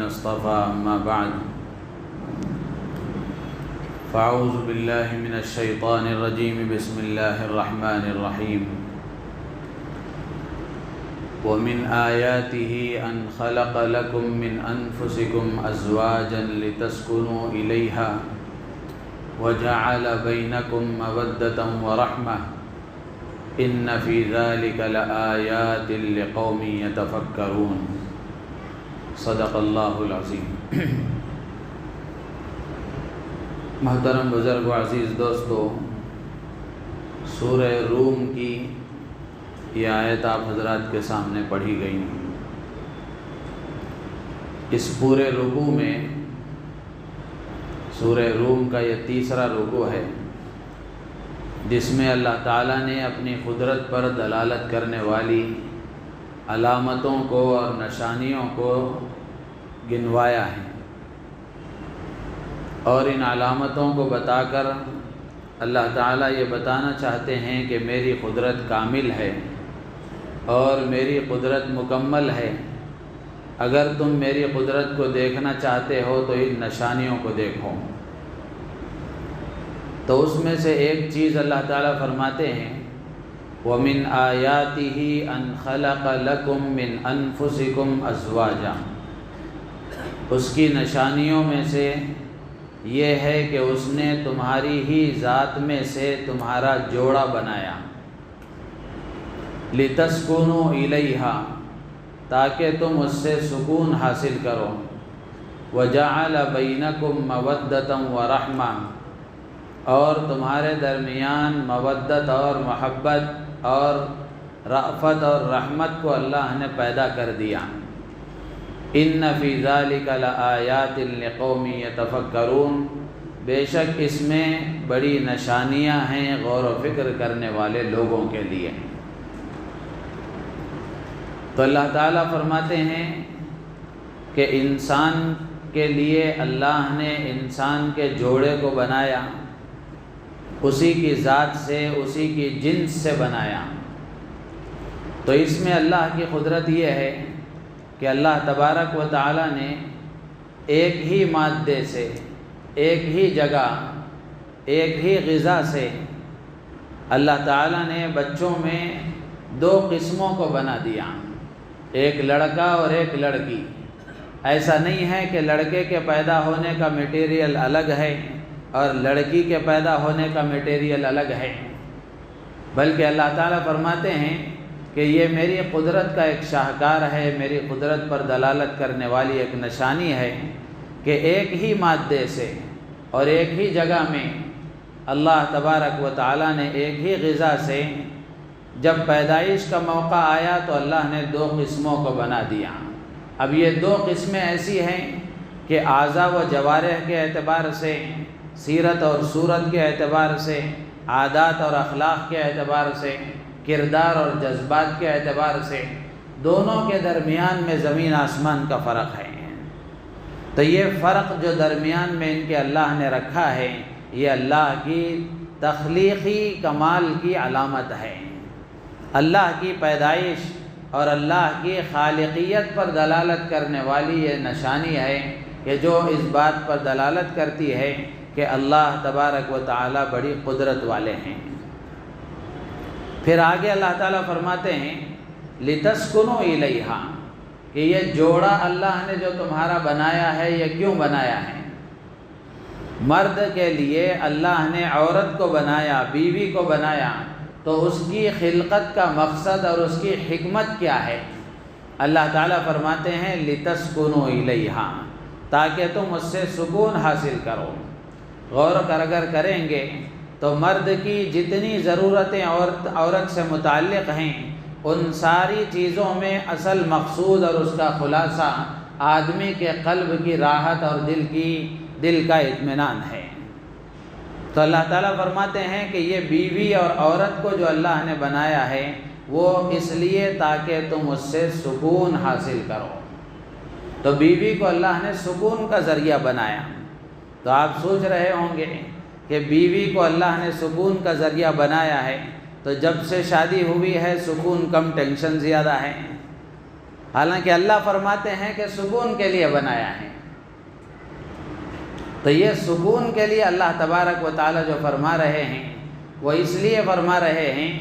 اصطفى أما بعد فأعوذ بالله من الشيطان الرجيم بسم الله الرحمن الرحيم ومن آياته أن خلق لكم من أنفسكم أزواجا لتسكنوا إليها وجعل بينكم مودة ورحمة إن في ذلك لآيات لقوم يتفكرون صدق اللہ العظیم۔ محترم بزرگ و عزیز دوستو، سورہ روم کی یہ آیت آپ حضرات کے سامنے پڑھی گئی۔ اس پورے رکوع میں سورہ روم کا یہ تیسرا رکوع ہے جس میں اللہ تعالیٰ نے اپنی قدرت پر دلالت کرنے والی علامتوں کو اور نشانیوں کو گنوایا ہے، اور ان علامتوں کو بتا کر اللہ تعالیٰ یہ بتانا چاہتے ہیں کہ میری قدرت کامل ہے اور میری قدرت مکمل ہے۔ اگر تم میری قدرت کو دیکھنا چاہتے ہو تو ان نشانیوں کو دیکھو۔ تو اس میں سے ایک چیز اللہ تعالیٰ فرماتے ہیں وَمِنْ آيَاتِهِ أَنْ خَلَقَ لَكُم مِّنْ أَنفُسِكُمْ أَزْوَاجًا، اس کی نشانیوں میں سے یہ ہے کہ اس نے تمہاری ہی ذات میں سے تمہارا جوڑا بنایا، لِتَسْكُنُوا إِلَيْهَا، تاکہ تم اس سے سکون حاصل کرو، وَجَعَلَ بَيْنَكُم مَّوَدَّةً وَرَحْمَةً، اور تمہارے درمیان مودت اور محبت اور رأفت اور رحمت کو اللہ نے پیدا کر دیا۔ ان فی ذلک لآیات لقوم یتفکرون، بے شک اس میں بڑی نشانیاں ہیں غور و فکر کرنے والے لوگوں کے لیے۔ تو اللہ تعالیٰ فرماتے ہیں کہ انسان کے لیے اللہ نے انسان کے جوڑے کو بنایا، اسی کی ذات سے، اسی کی جنس سے بنایا۔ تو اس میں اللہ کی قدرت یہ ہے کہ اللہ تبارک و تعالی نے ایک ہی مادے سے، ایک ہی جگہ، ایک ہی غذا سے اللہ تعالی نے بچوں میں دو قسموں کو بنا دیا، ایک لڑکا اور ایک لڑکی۔ ایسا نہیں ہے کہ لڑکے کے پیدا ہونے کا میٹیریل الگ ہے اور لڑکی کے پیدا ہونے کا میٹیریل الگ ہے، بلکہ اللہ تعالیٰ فرماتے ہیں کہ یہ میری قدرت کا ایک شاہکار ہے، میری قدرت پر دلالت کرنے والی ایک نشانی ہے کہ ایک ہی مادے سے اور ایک ہی جگہ میں اللہ تبارک و تعالیٰ نے ایک ہی غذا سے جب پیدائش کا موقع آیا تو اللہ نے دو قسموں کو بنا دیا۔ اب یہ دو قسمیں ایسی ہیں کہ اعضاء و جوارح کے اعتبار سے، سیرت اور صورت کے اعتبار سے، عادات اور اخلاق کے اعتبار سے، کردار اور جذبات کے اعتبار سے، دونوں کے درمیان میں زمین آسمان کا فرق ہے۔ تو یہ فرق جو درمیان میں ان کے اللہ نے رکھا ہے، یہ اللہ کی تخلیقی کمال کی علامت ہے، اللہ کی پیدائش اور اللہ کی خالقیت پر دلالت کرنے والی یہ نشانی ہے کہ جو اس بات پر دلالت کرتی ہے کہ اللہ تبارک و تعالی بڑی قدرت والے ہیں۔ پھر آگے اللہ تعالیٰ فرماتے ہیں لِتَسْكُنُوا إِلَيْهَا، کہ یہ جوڑا اللہ نے جو تمہارا بنایا ہے یہ کیوں بنایا ہے؟ مرد کے لیے اللہ نے عورت کو بنایا، بیوی کو بنایا، تو اس کی خلقت کا مقصد اور اس کی حکمت کیا ہے؟ اللہ تعالیٰ فرماتے ہیں لِتَسْكُنُوا إِلَيْهَا، تاکہ تم اس سے سکون حاصل کرو۔ غور اگر کریں گے تو مرد کی جتنی ضرورتیں عورت سے متعلق ہیں، ان ساری چیزوں میں اصل مقصود اور اس کا خلاصہ آدمی کے قلب کی راحت اور دل کا اطمینان ہے۔ تو اللہ تعالیٰ فرماتے ہیں کہ یہ بیوی اور عورت کو جو اللہ نے بنایا ہے وہ اس لیے تاکہ تم اس سے سکون حاصل کرو۔ تو بیوی کو اللہ نے سکون کا ذریعہ بنایا۔ تو آپ سوچ رہے ہوں گے کہ بیوی کو اللہ نے سکون کا ذریعہ بنایا ہے تو جب سے شادی ہوئی ہے سکون کم ٹینشن زیادہ ہے، حالانکہ اللہ فرماتے ہیں کہ سکون کے لیے بنایا ہے۔ تو یہ سکون کے لیے اللہ تبارک و تعالی جو فرما رہے ہیں وہ اس لیے فرما رہے ہیں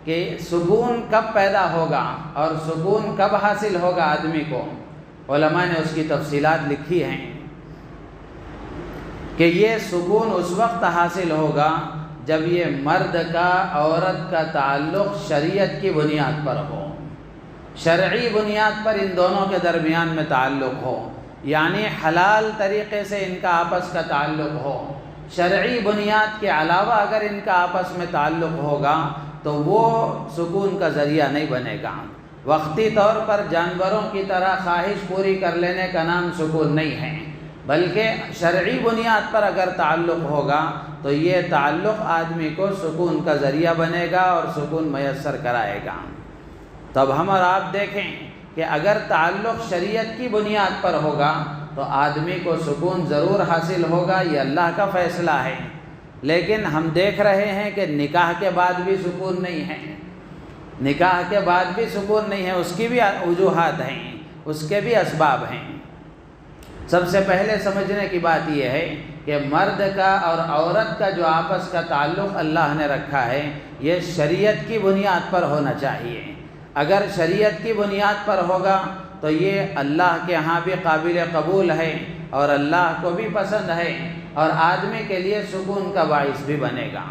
کہ سکون کب پیدا ہوگا اور سکون کب حاصل ہوگا آدمی کو۔ علماء نے اس کی تفصیلات لکھی ہیں کہ یہ سکون اس وقت حاصل ہوگا جب یہ مرد کا عورت کا تعلق شریعت کی بنیاد پر ہو، شرعی بنیاد پر ان دونوں کے درمیان میں تعلق ہو، یعنی حلال طریقے سے ان کا آپس کا تعلق ہو۔ شرعی بنیاد کے علاوہ اگر ان کا آپس میں تعلق ہوگا تو وہ سکون کا ذریعہ نہیں بنے گا۔ وقتی طور پر جانوروں کی طرح خواہش پوری کر لینے کا نام سکون نہیں ہے، بلکہ شرعی بنیاد پر اگر تعلق ہوگا تو یہ تعلق آدمی کو سکون کا ذریعہ بنے گا اور سکون میسر کرائے گا۔ تب ہم اور آپ دیکھیں کہ اگر تعلق شریعت کی بنیاد پر ہوگا تو آدمی کو سکون ضرور حاصل ہوگا، یہ اللہ کا فیصلہ ہے۔ لیکن ہم دیکھ رہے ہیں کہ نکاح کے بعد بھی سکون نہیں ہے، نکاح کے بعد بھی سکون نہیں ہے، اس کی بھی وجوہات ہیں، اس کے بھی اسباب ہیں۔ سب سے پہلے سمجھنے کی بات یہ ہے کہ مرد کا اور عورت کا جو آپس کا تعلق اللہ نے رکھا ہے یہ شریعت کی بنیاد پر ہونا چاہیے۔ اگر شریعت کی بنیاد پر ہوگا تو یہ اللہ کے ہاں بھی قابل قبول ہے اور اللہ کو بھی پسند ہے اور آدمی کے لیے سکون کا باعث بھی بنے گا۔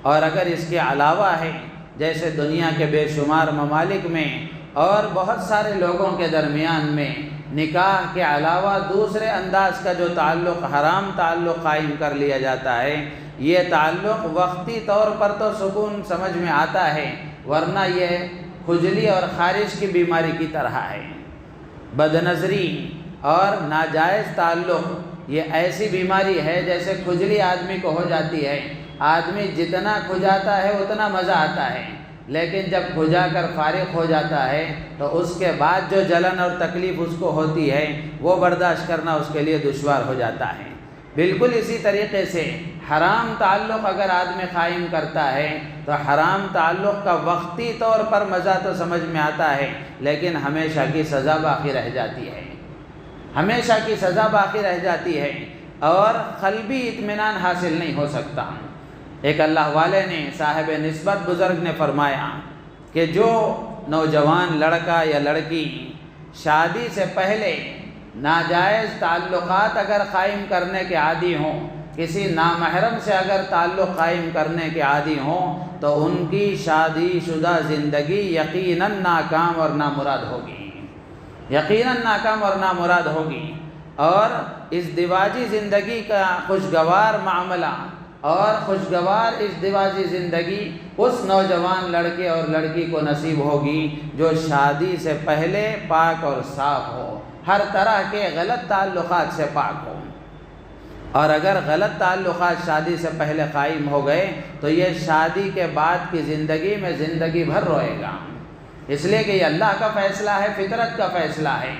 اور اگر اس کے علاوہ ہے، جیسے دنیا کے بے شمار ممالک میں اور بہت سارے لوگوں کے درمیان میں نکاح کے علاوہ دوسرے انداز کا جو تعلق، حرام تعلق قائم کر لیا جاتا ہے، یہ تعلق وقتی طور پر تو سکون سمجھ میں آتا ہے، ورنہ یہ کھجلی اور خارش کی بیماری کی طرح ہے۔ بد نظری اور ناجائز تعلق یہ ایسی بیماری ہے جیسے کھجلی آدمی کو ہو جاتی ہے، آدمی جتنا کھجاتا ہے اتنا مزہ آتا ہے، لیکن جب کھجا کر فارغ ہو جاتا ہے تو اس کے بعد جو جلن اور تکلیف اس کو ہوتی ہے وہ برداشت کرنا اس کے لیے دشوار ہو جاتا ہے۔ بالکل اسی طریقے سے حرام تعلق اگر آدمی قائم کرتا ہے تو حرام تعلق کا وقتی طور پر مزہ تو سمجھ میں آتا ہے، لیکن ہمیشہ کی سزا باقی رہ جاتی ہے، ہمیشہ کی سزا باقی رہ جاتی ہے اور قلبی اطمینان حاصل نہیں ہو سکتا۔ ایک اللہ والے نے، صاحب نسبت بزرگ نے فرمایا کہ جو نوجوان لڑکا یا لڑکی شادی سے پہلے ناجائز تعلقات اگر قائم کرنے کے عادی ہوں، کسی نامحرم سے اگر تعلق قائم کرنے کے عادی ہوں، تو ان کی شادی شدہ زندگی یقیناً ناکام اور نامراد ہوگی، یقیناً ناکام اور نامراد ہوگی۔ اور ازدواجی زندگی کا خوشگوار معاملہ اور خوشگوار ازدواجی زندگی اس نوجوان لڑکے اور لڑکی کو نصیب ہوگی جو شادی سے پہلے پاک اور صاف ہو، ہر طرح کے غلط تعلقات سے پاک ہو۔ اور اگر غلط تعلقات شادی سے پہلے قائم ہو گئے تو یہ شادی کے بعد کی زندگی میں زندگی بھر روئے گا، اس لیے کہ یہ اللہ کا فیصلہ ہے، فطرت کا فیصلہ ہے۔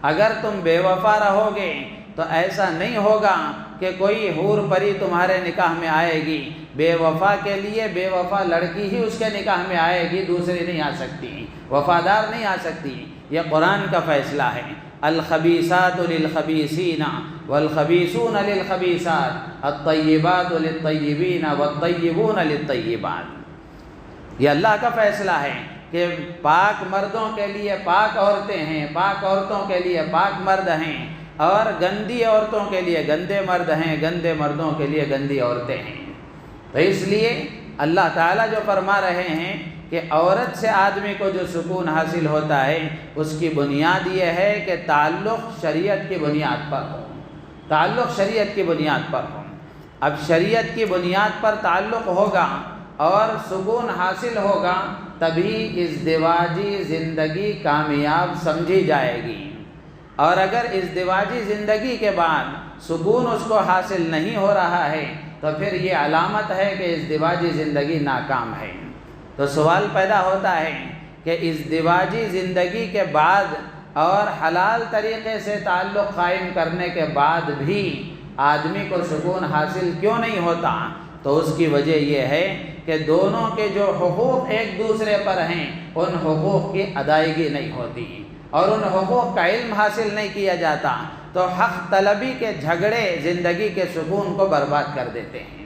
اگر تم بے وفا رہو گے تو ایسا نہیں ہوگا کہ کوئی حور پری تمہارے نکاح میں آئے گی، بے وفا کے لیے بے وفا لڑکی ہی اس کے نکاح میں آئے گی، دوسری نہیں آ سکتی، وفادار نہیں آ سکتی۔ یہ قرآن کا فیصلہ ہے۔ الخبیثات للخبیثین والخبیثون للخبیثات الطیبات للطیبین والطیبون للطیبات۔ یہ اللہ کا فیصلہ ہے کہ پاک مردوں کے لیے پاک عورتیں ہیں، پاک عورتوں کے لیے پاک مرد ہیں، اور گندی عورتوں کے لیے گندے مرد ہیں، گندے مردوں کے لیے گندی عورتیں ہیں۔ تو اس لیے اللہ تعالیٰ جو فرما رہے ہیں کہ عورت سے آدمی کو جو سکون حاصل ہوتا ہے اس کی بنیاد یہ ہے کہ تعلق شریعت کی بنیاد پر ہو، تعلق شریعت کی بنیاد پر ہو۔ اب شریعت کی بنیاد پر تعلق ہوگا اور سکون حاصل ہوگا تبھی ازدواجی زندگی کامیاب سمجھی جائے گی۔ اور اگر ازدواجی زندگی کے بعد سکون اس کو حاصل نہیں ہو رہا ہے تو پھر یہ علامت ہے کہ ازدواجی زندگی ناکام ہے۔ تو سوال پیدا ہوتا ہے کہ ازدواجی زندگی کے بعد اور حلال طریقے سے تعلق قائم کرنے کے بعد بھی آدمی کو سکون حاصل کیوں نہیں ہوتا؟ تو اس کی وجہ یہ ہے کہ دونوں کے جو حقوق ایک دوسرے پر ہیں ان حقوق کی ادائیگی نہیں ہوتی۔ اور ان حقوق کا علم حاصل نہیں کیا جاتا تو حق طلبی کے جھگڑے زندگی کے سکون کو برباد کر دیتے ہیں۔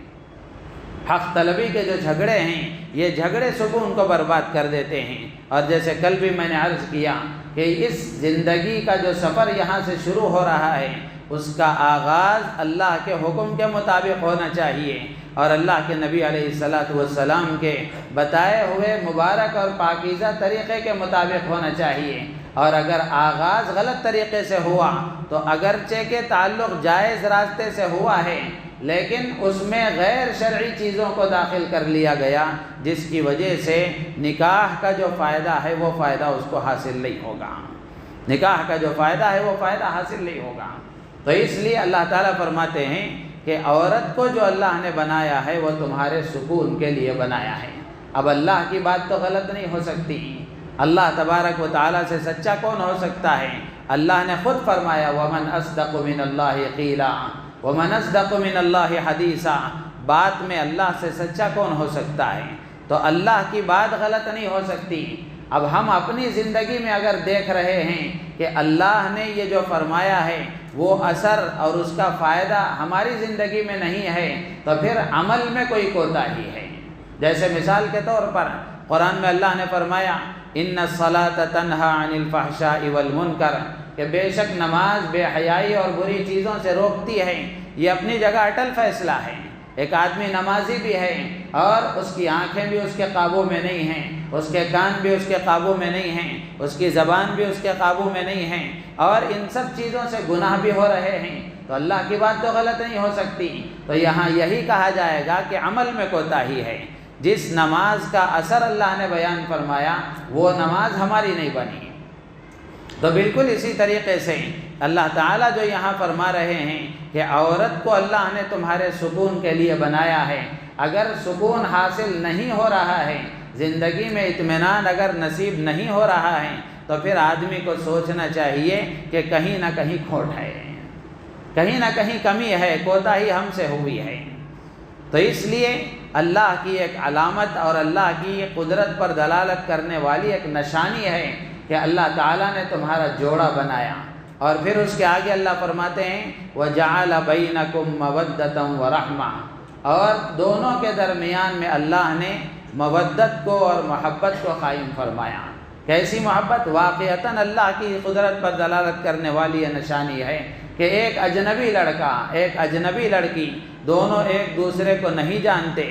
حق طلبی کے جو جھگڑے ہیں یہ جھگڑے سکون کو برباد کر دیتے ہیں۔ اور جیسے کل بھی میں نے عرض کیا کہ اس زندگی کا جو سفر یہاں سے شروع ہو رہا ہے اس کا آغاز اللہ کے حکم کے مطابق ہونا چاہیے اور اللہ کے نبی علیہ السلام کے بتائے ہوئے مبارک اور پاکیزہ طریقے کے مطابق ہونا چاہیے۔ اور اگر آغاز غلط طریقے سے ہوا تو اگرچہ کہ تعلق جائز راستے سے ہوا ہے لیکن اس میں غیر شرعی چیزوں کو داخل کر لیا گیا جس کی وجہ سے نکاح کا جو فائدہ ہے وہ فائدہ اس کو حاصل نہیں ہوگا، نکاح کا جو فائدہ ہے وہ فائدہ حاصل نہیں ہوگا۔ تو اس لیے اللہ تعالیٰ فرماتے ہیں کہ عورت کو جو اللہ نے بنایا ہے وہ تمہارے سکون کے لیے بنایا ہے۔ اب اللہ کی بات تو غلط نہیں ہو سکتی، اللہ تبارک و تعالیٰ سے سچا کون ہو سکتا ہے؟ اللہ نے خود فرمایا وَمَنْ أَصْدَقُ مِنَ اللَّهِ قِيلًا وَمَنْ أَصْدَقُ مِنَ اللَّهِ حَدِيثًا، بات میں اللہ سے سچا کون ہو سکتا ہے؟ تو اللہ کی بات غلط نہیں ہو سکتی۔ اب ہم اپنی زندگی میں اگر دیکھ رہے ہیں کہ اللہ نے یہ جو فرمایا ہے وہ اثر اور اس کا فائدہ ہماری زندگی میں نہیں ہے تو پھر عمل میں کوئی کوتاہی ہے۔ جیسے مثال کے طور پر قرآن میں اللہ نے فرمایا ان الصلاۃ تنہی عن الفحشاء والمنکر، کہ بے شک نماز بے حیائی اور بری چیزوں سے روکتی ہے۔ یہ اپنی جگہ اٹل فیصلہ ہے۔ ایک آدمی نمازی بھی ہے اور اس کی آنکھیں بھی اس کے قابو میں نہیں ہیں، اس کے کان بھی اس کے قابو میں نہیں ہیں، اس کی زبان بھی اس کے قابو میں نہیں ہیں اور ان سب چیزوں سے گناہ بھی ہو رہے ہیں، تو اللہ کی بات تو غلط نہیں ہو سکتی۔ تو یہاں یہی کہا جائے گا کہ عمل میں کوتاہی ہے۔ جس نماز کا اثر اللہ نے بیان فرمایا وہ نماز ہماری نہیں بنی۔ تو بالکل اسی طریقے سے اللہ تعالیٰ جو یہاں فرما رہے ہیں کہ عورت کو اللہ نے تمہارے سکون کے لیے بنایا ہے، اگر سکون حاصل نہیں ہو رہا ہے، زندگی میں اطمینان اگر نصیب نہیں ہو رہا ہے تو پھر آدمی کو سوچنا چاہیے کہ کہیں نہ کہیں کھوٹ ہے، کہیں نہ کہیں کمی ہے، کوتاہی ہم سے ہوئی ہے۔ تو اس لیے اللہ کی ایک علامت اور اللہ کی قدرت پر دلالت کرنے والی ایک نشانی ہے کہ اللہ تعالیٰ نے تمہارا جوڑا بنایا۔ اور پھر اس کے آگے اللہ فرماتے ہیں وَجَعَلَ بَيْنَكُمْ مَوَدَّةً وَرَحْمَةً، اور دونوں کے درمیان میں اللہ نے مودت کو اور محبت کو قائم فرمایا۔ کیسی محبت؟ واقعتاً اللہ کی قدرت پر دلالت کرنے والی یہ نشانی ہے کہ ایک اجنبی لڑکا ایک اجنبی لڑکی دونوں ایک دوسرے کو نہیں جانتے،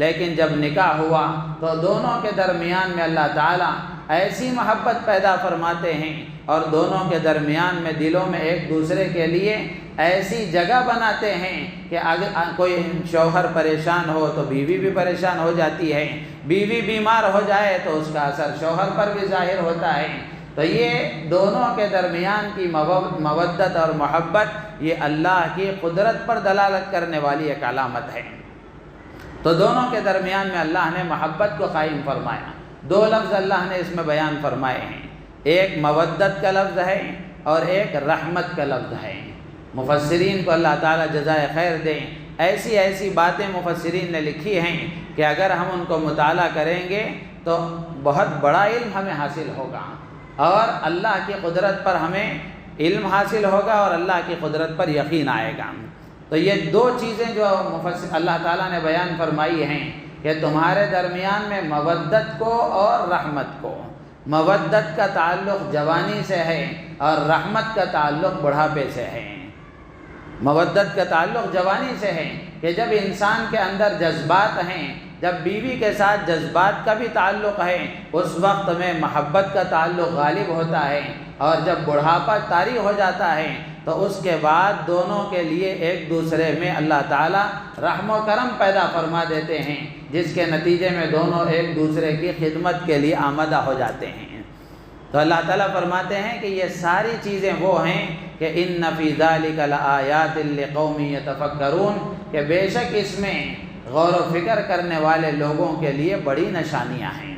لیکن جب نکاح ہوا تو دونوں کے درمیان میں اللہ تعالیٰ ایسی محبت پیدا فرماتے ہیں اور دونوں کے درمیان میں دلوں میں ایک دوسرے کے لیے ایسی جگہ بناتے ہیں کہ اگر کوئی شوہر پریشان ہو تو بیوی بھی پریشان ہو جاتی ہے، بیوی بیمار ہو جائے تو اس کا اثر شوہر پر بھی ظاہر ہوتا ہے۔ تو یہ دونوں کے درمیان کی مودت اور محبت یہ اللہ کی قدرت پر دلالت کرنے والی ایک علامت ہے۔ تو دونوں کے درمیان میں اللہ نے محبت کو قائم فرمایا۔ دو لفظ اللہ نے اس میں بیان فرمائے ہیں، ایک مودت کا لفظ ہے اور ایک رحمت کا لفظ ہے۔ مفسرین کو اللہ تعالیٰ جزائے خیر دیں، ایسی ایسی باتیں مفسرین نے لکھی ہیں کہ اگر ہم ان کو مطالعہ کریں گے تو بہت بڑا علم ہمیں حاصل ہوگا اور اللہ کی قدرت پر ہمیں علم حاصل ہوگا اور اللہ کی قدرت پر یقین آئے گا۔ تو یہ دو چیزیں جو اللہ تعالیٰ نے بیان فرمائی ہیں کہ تمہارے درمیان میں مودت کو اور رحمت کو، مودت کا تعلق جوانی سے ہے اور رحمت کا تعلق بڑھاپے سے ہے۔ مودت کا تعلق جوانی سے ہے کہ جب انسان کے اندر جذبات ہیں، جب بیوی کے ساتھ جذبات کا بھی تعلق ہے، اس وقت میں محبت کا تعلق غالب ہوتا ہے، اور جب بڑھاپا طاری ہو جاتا ہے تو اس کے بعد دونوں کے لیے ایک دوسرے میں اللہ تعالیٰ رحم و کرم پیدا فرما دیتے ہیں، جس کے نتیجے میں دونوں ایک دوسرے کی خدمت کے لیے آمادہ ہو جاتے ہیں۔ تو اللہ تعالیٰ فرماتے ہیں کہ یہ ساری چیزیں وہ ہیں کہ ان فی ذلک لآیات لقوم یتفکرون، کہ بے شک اس میں غور و فکر کرنے والے لوگوں کے لیے بڑی نشانیاں ہیں۔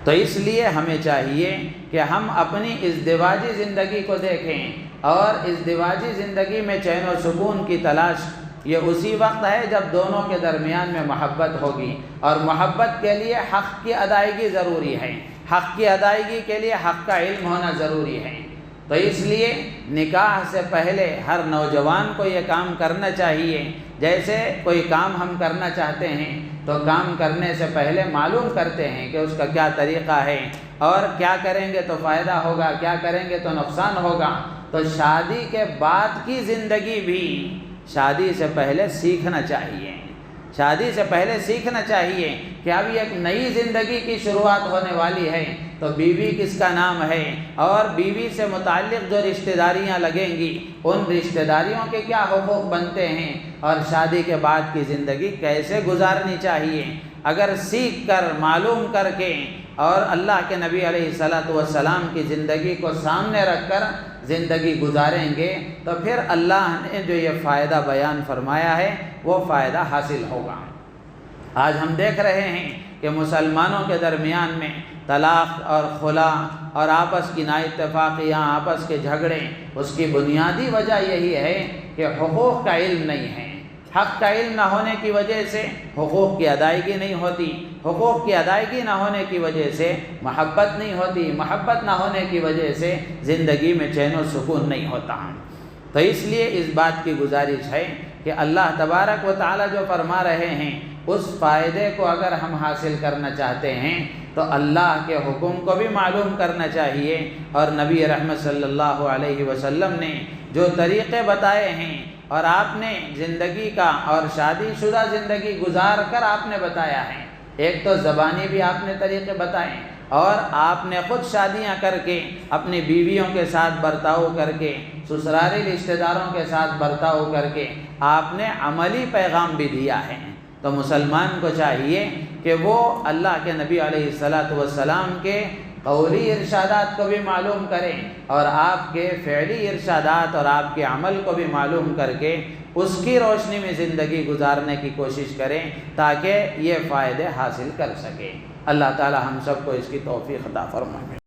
تو اس لیے ہمیں چاہیے کہ ہم اپنی ازدواجی زندگی کو دیکھیں، اور ازدواجی زندگی میں چین و سکون کی تلاش یہ اسی وقت ہے جب دونوں کے درمیان میں محبت ہوگی، اور محبت کے لیے حق کی ادائیگی ضروری ہے۔ حق کی ادائیگی کے لیے حق کا علم ہونا ضروری ہے۔ تو اس لیے نکاح سے پہلے ہر نوجوان کو یہ کام کرنا چاہیے۔ جیسے کوئی کام ہم کرنا چاہتے ہیں تو کام کرنے سے پہلے معلوم کرتے ہیں کہ اس کا کیا طریقہ ہے اور کیا کریں گے تو فائدہ ہوگا، کیا کریں گے تو نقصان ہوگا۔ تو شادی کے بعد کی زندگی بھی شادی سے پہلے سیکھنا چاہیے، شادی سے پہلے سیکھنا چاہیے کہ اب ایک نئی زندگی کی شروعات ہونے والی ہے، تو بیوی کس کا نام ہے اور بیوی سے متعلق جو رشتہ داریاں لگیں گی ان رشتہ داریوں کے کیا حقوق بنتے ہیں اور شادی کے بعد کی زندگی کیسے گزارنی چاہیے۔ اگر سیکھ کر معلوم کر کے اور اللہ کے نبی علیہ الصلوۃ والسلام کی زندگی کو سامنے رکھ کر زندگی گزاریں گے تو پھر اللہ نے جو یہ فائدہ بیان فرمایا ہے وہ فائدہ حاصل ہوگا۔ آج ہم دیکھ رہے ہیں کہ مسلمانوں کے درمیان میں طلاق اور خلا اور آپس کی نااتفاقیاں، آپس کے جھگڑے، اس کی بنیادی وجہ یہی ہے کہ حقوق کا علم نہیں ہے۔ حق کا علم نہ ہونے کی وجہ سے حقوق کی ادائیگی نہیں ہوتی، حقوق کی ادائیگی نہ ہونے کی وجہ سے محبت نہیں ہوتی، محبت نہ ہونے کی وجہ سے زندگی میں چین و سکون نہیں ہوتا۔ تو اس لیے اس بات کی گزارش ہے کہ اللہ تبارک و تعالیٰ جو فرما رہے ہیں اس فائدے کو اگر ہم حاصل کرنا چاہتے ہیں تو اللہ کے حکم کو بھی معلوم کرنا چاہیے، اور نبی رحمت صلی اللہ علیہ وسلم نے جو طریقے بتائے ہیں اور آپ نے زندگی کا اور شادی شدہ زندگی گزار کر آپ نے بتایا ہے، ایک تو زبانی بھی آپ نے طریقے بتائے اور آپ نے خود شادیاں کر کے اپنی بیویوں کے ساتھ برتاؤ کر کے، سسرالی رشتہ داروں کے ساتھ برتاؤ کر کے آپ نے عملی پیغام بھی دیا ہے۔ تو مسلمان کو چاہیے کہ وہ اللہ کے نبی علیہ الصلوۃ والسلام کے قولی ارشادات کو بھی معلوم کریں اور آپ کے فعلی ارشادات اور آپ کے عمل کو بھی معلوم کر کے اس کی روشنی میں زندگی گزارنے کی کوشش کریں تاکہ یہ فائدے حاصل کر سکیں۔ اللہ تعالی ہم سب کو اس کی توفیق عطا فرمائے۔